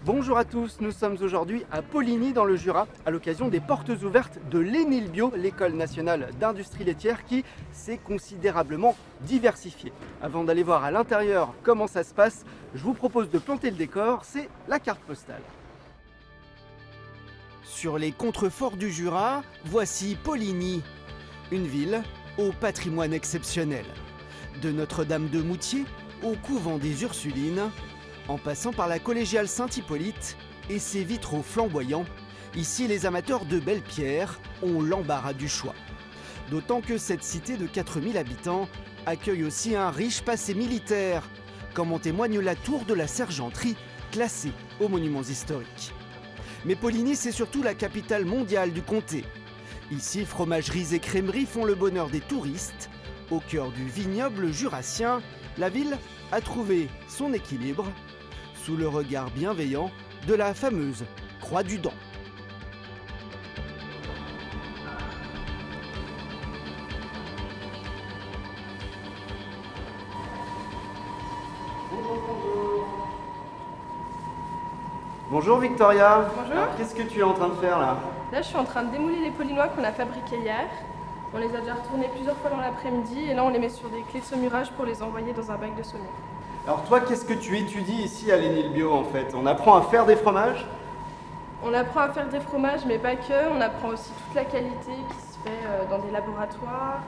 Bonjour à tous, nous sommes aujourd'hui à Poligny dans le Jura à l'occasion des portes ouvertes de l'ENIL Bio, l'école nationale d'industrie laitière qui s'est considérablement diversifiée. Avant d'aller voir à l'intérieur comment ça se passe, je vous propose de planter le décor, c'est la carte postale. Sur les contreforts du Jura, voici Poligny, une ville au patrimoine exceptionnel. De Notre-Dame de Moutier au couvent des Ursulines, en passant par la collégiale Saint-Hippolyte et ses vitraux flamboyants, ici les amateurs de belles pierres ont l'embarras du choix. D'autant que cette cité de 4000 habitants accueille aussi un riche passé militaire, comme en témoigne la tour de la Sergenterie, classée aux monuments historiques. Mais Poligny, c'est surtout la capitale mondiale du comté. Ici, fromageries et crèmeries font le bonheur des touristes. Au cœur du vignoble jurassien, la ville a trouvé son équilibre sous le regard bienveillant de la fameuse Croix du Dent. Bonjour Victoria. Bonjour. Qu'est-ce que tu es en train de faire là? Là, je suis en train de démouler les polinois qu'on a fabriqués hier. On les a déjà retournés plusieurs fois dans l'après-midi et là, on les met sur des clés de saumurage pour les envoyer dans un bac de saumure. Alors toi, qu'est-ce que tu étudies ici à l'ENIL Bio en fait? On apprend à faire des fromages? On apprend à faire des fromages, mais pas que. On apprend aussi toute la qualité qui se fait dans des laboratoires,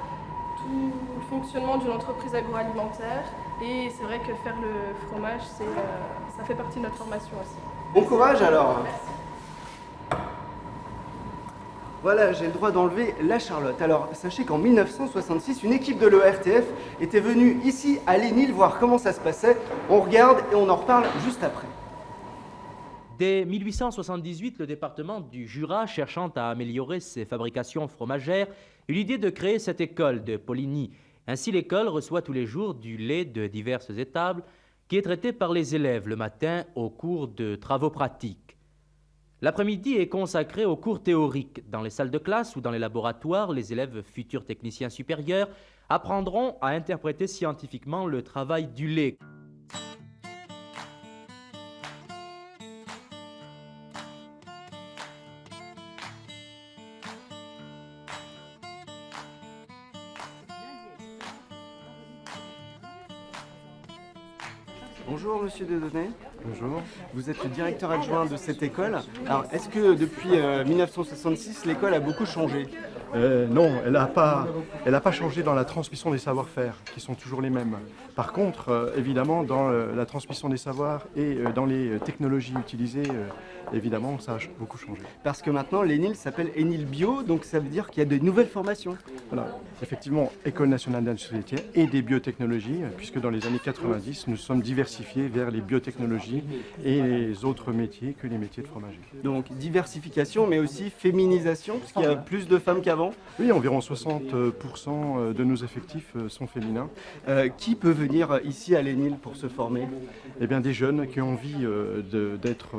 tout le fonctionnement d'une entreprise agroalimentaire. Et c'est vrai que faire le fromage, ça fait partie de notre formation aussi. Bon courage alors. Merci. Voilà, j'ai le droit d'enlever la Charlotte. Alors, sachez qu'en 1966, une équipe de l'ERTF était venue ici à l'ENIL voir comment ça se passait. On regarde et on en reparle juste après. Dès 1878, le département du Jura, cherchant à améliorer ses fabrications fromagères, eut l'idée de créer cette école de Poligny. Ainsi, l'école reçoit tous les jours du lait de diverses étables qui est traité par les élèves le matin au cours de travaux pratiques. L'après-midi est consacré aux cours théoriques. Dans les salles de classe ou dans les laboratoires, les élèves futurs techniciens supérieurs apprendront à interpréter scientifiquement le travail du lait. Bonjour Monsieur Dedonné. Bonjour. Vous êtes le directeur adjoint de cette école. Alors, est-ce que depuis 1966, l'école a beaucoup changé? Non, elle n'a pas changé dans la transmission des savoir-faire, qui sont toujours les mêmes. Par contre, évidemment, dans la transmission des savoirs et dans les technologies utilisées, évidemment, ça a beaucoup changé. Parce que maintenant, l'ENIL s'appelle ENIL Bio, donc ça veut dire qu'il y a de nouvelles formations. Voilà, effectivement, École nationale d'industrie laitière et des biotechnologies, puisque dans les années 90, nous sommes diversifiés vers les biotechnologies et les autres métiers que les métiers de fromager. Donc diversification, mais aussi féminisation, parce qu'il y a plus de femmes qu'avant. Oui, environ 60% de nos effectifs sont féminins. Qui peut venir ici à l'ENIL pour se former? Eh bien, des jeunes qui ont envie d'être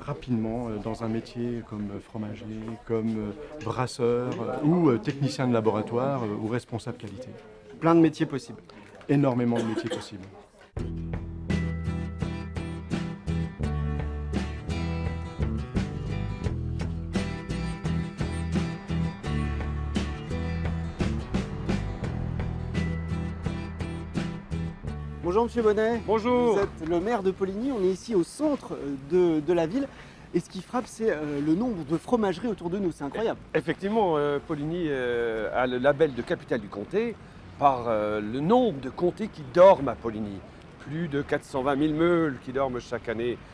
rapidement dans un métier comme fromager, comme brasseur ou technicien de laboratoire ou responsable qualité. Plein de métiers possibles. Énormément de métiers possibles. Bonjour Monsieur Bonnet. Bonjour. Vous êtes le maire de Poligny, on est ici au centre de la ville. Et ce qui frappe, c'est le nombre de fromageries autour de nous, c'est incroyable. Effectivement, Poligny a le label de capitale du comté par le nombre de comtés qui dorment à Poligny. Plus de 420 000 meules qui dorment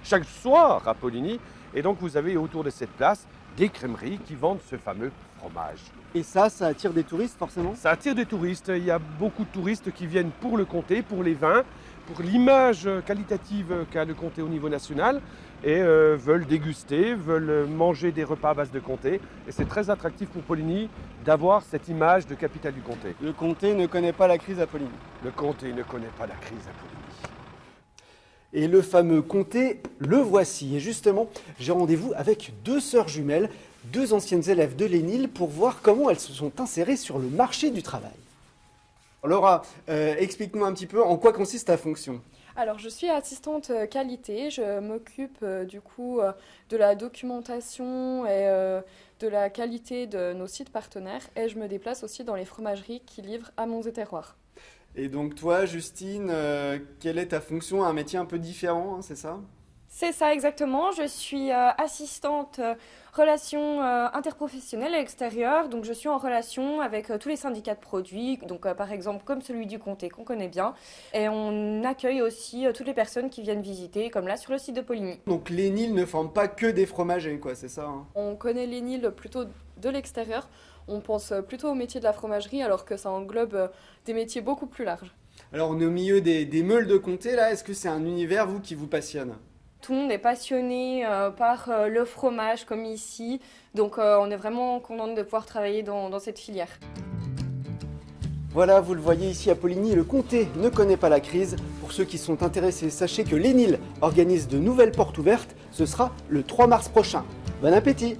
chaque soir à Poligny. Et donc vous avez autour de cette place des crèmeries qui vendent ce fameux fromage. Et ça attire des touristes forcément? Ça attire des touristes. Il y a beaucoup de touristes qui viennent pour le comté, pour les vins, pour l'image qualitative qu'a le comté au niveau national et veulent déguster, veulent manger des repas à base de comté. Et c'est très attractif pour Poligny d'avoir cette image de capitale du comté. Le comté ne connaît pas la crise à Poligny. Le comté ne connaît pas la crise à Poligny. Et le fameux comté, le voici. Et justement, j'ai rendez-vous avec deux sœurs jumelles, deux anciennes élèves de l'ENIL, pour voir comment elles se sont insérées sur le marché du travail. Laura, explique-moi un petit peu en quoi consiste ta fonction. Alors, je suis assistante qualité. Je m'occupe du coup de la documentation et de la qualité de nos sites partenaires. Et je me déplace aussi dans les fromageries qui livrent à Monts et Terroirs. Et donc toi, Justine, quelle est ta fonction? Un métier un peu différent, hein, c'est ça? C'est ça exactement. Je suis assistante relations interprofessionnelles à l'extérieur. Donc, je suis en relation avec tous les syndicats de produits. Donc, par exemple, comme celui du Comté qu'on connaît bien. Et on accueille aussi toutes les personnes qui viennent visiter, comme là sur le site de Poligny. Donc l'Enil ne forme pas que des fromagers, quoi, c'est ça, hein? On connaît l'Enil plutôt de l'extérieur. On pense plutôt au métier de la fromagerie alors que ça englobe des métiers beaucoup plus larges. Alors on est au milieu des meules de Comté, là, est-ce que c'est un univers, vous, qui vous passionne? Tout le monde est passionné par le fromage comme ici. Donc on est vraiment contente de pouvoir travailler dans cette filière. Voilà, vous le voyez ici à Poligny, le Comté ne connaît pas la crise. Pour ceux qui sont intéressés, sachez que l'Enil organise de nouvelles portes ouvertes. Ce sera le 3 mars prochain. Bon appétit!